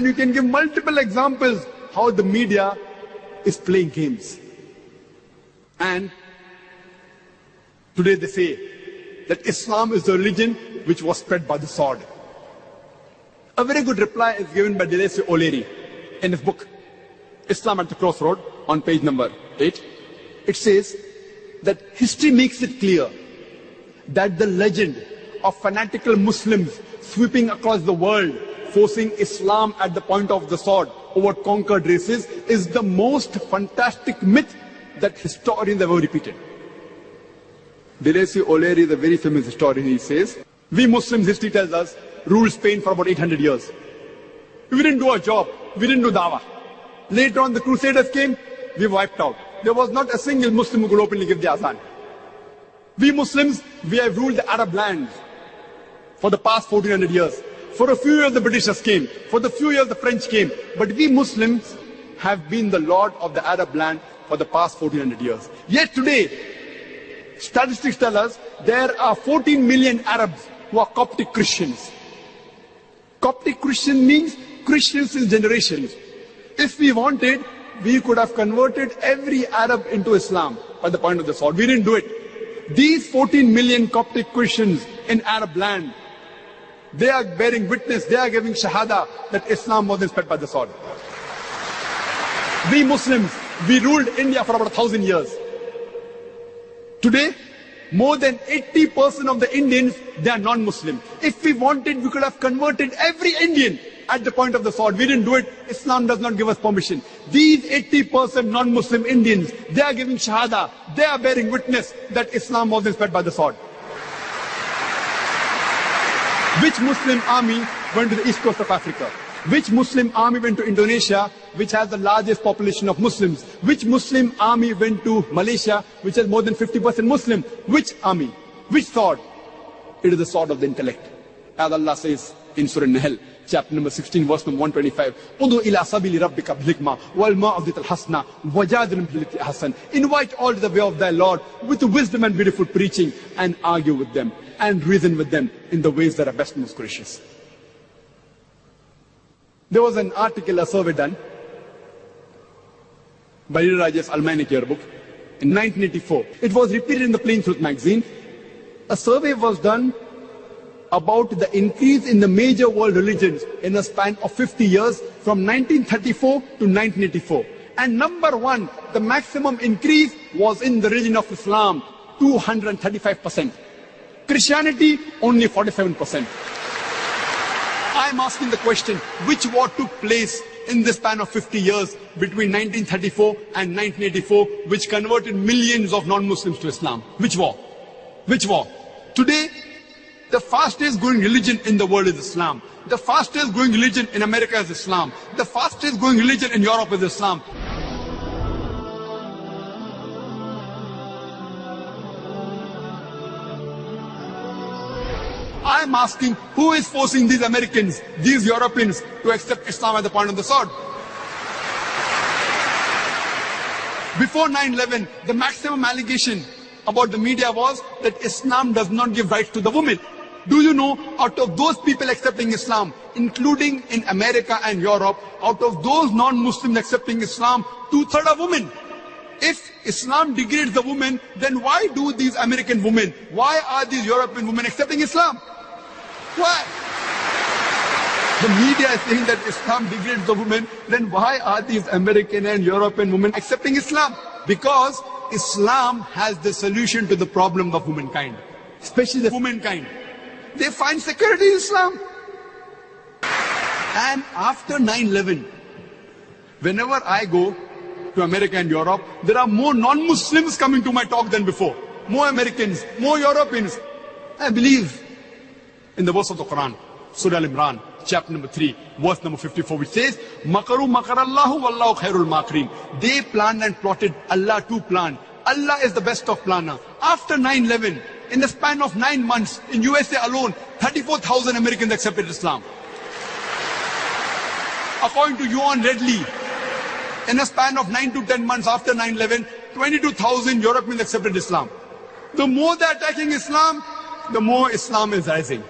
And you can give multiple examples how the media is playing games. And today they say that Islam is the religion which was spread by the sword. A very good reply is given by Deleuze O'Leary in his book, Islam at the Crossroad, on page number 8. It says that history makes it clear that the legend of fanatical Muslims sweeping across the world, forcing Islam at the point of the sword over conquered races, is the most fantastic myth that historians ever repeated. Deleuze O'Leary is a very famous historian. He says, we Muslims, history tells us, ruled Spain for about 800 years. We didn't do our job. We didn't do dawah. Later on, the Crusaders came, we wiped out. There was not a single Muslim who could openly give the azan. We Muslims, we have ruled the Arab lands for the past 1400 years. For a few years, the Britishers came. For the few years, the French came. But we Muslims have been the lord of the Arab land for the past 1400 years. Yet today, statistics tell us there are 14 million Arabs who are Coptic Christians. Coptic Christian means Christians in generations. If we wanted, we could have converted every Arab into Islam by the point of the sword. We didn't do it. These 14 million Coptic Christians in Arab land, they are bearing witness, they are giving shahada that Islam wasn't spread by the sword. We Muslims, we ruled India for about 1,000 years. Today, more than 80% of the Indians, they are non-Muslim. If we wanted, we could have converted every Indian at the point of the sword. We didn't do it. Islam does not give us permission. These 80% non-Muslim Indians, they are giving shahada. They are bearing witness that Islam wasn't spread by the sword. Which Muslim army went to the east coast of Africa? Which Muslim army went to Indonesia, which has the largest population of Muslims? Which Muslim army went to Malaysia, which has more than 50% Muslim? Which army? Which sword? It is the sword of the intellect. As Allah says in Surah Nahl, chapter number 16, verse number 125, Udu ila sabili rabbika bil hikmah wal ma'udital hasna wajadilhum billati ahsan. Invite all to the way of thy Lord with wisdom and beautiful preaching, and argue with them and reason with them in the ways that are best and most gracious. There was an article, a survey done by Leader Rajesh Almaini's yearbook in 1984. It was repeated in the Plain Truth magazine. A survey was done about the increase in the major world religions in a span of 50 years from 1934 to 1984. And number one, the maximum increase was in the religion of Islam, 235%. Christianity, only 47%. I'm asking the question, which war took place in the span of 50 years between 1934 and 1984, which converted millions of non-Muslims to Islam? Which war? Which war? Today, the fastest growing religion in the world is Islam. The fastest growing religion in America is Islam. The fastest growing religion in Europe is Islam. I'm asking, who is forcing these Americans, these Europeans, to accept Islam at the point of the sword? Before 9/11, the maximum allegation about the media was that Islam does not give rights to the woman. Do you know, out of those people accepting Islam, including in America and Europe, out of those non-Muslims accepting Islam, 2/3 are women. If Islam degrades the woman, then why do these American women, why are these European women accepting Islam? Why? The media is saying that Islam degrades the woman, then why are these American and European women accepting Islam? Because Islam has the solution to the problem of womankind, especially the womankind. They find security in Islam. And after 9/11, whenever I go to America and Europe, there are more non-Muslims coming to my talk than before. More Americans, more Europeans. I believe in the verse of the Quran, Surah Al-Imran, chapter number 3, verse number 54, which says, Makaru makarallahu wallahu khairul makirin. They planned and plotted, Allah too planned. Allah is the best of planner. After 9/11, in the span of 9 months, in USA alone, 34,000 Americans accepted Islam. According to Johan Redley, in a span of 9 to 10 months after 9/11, 22,000 Europeans accepted Islam. The more they're attacking Islam, the more Islam is rising.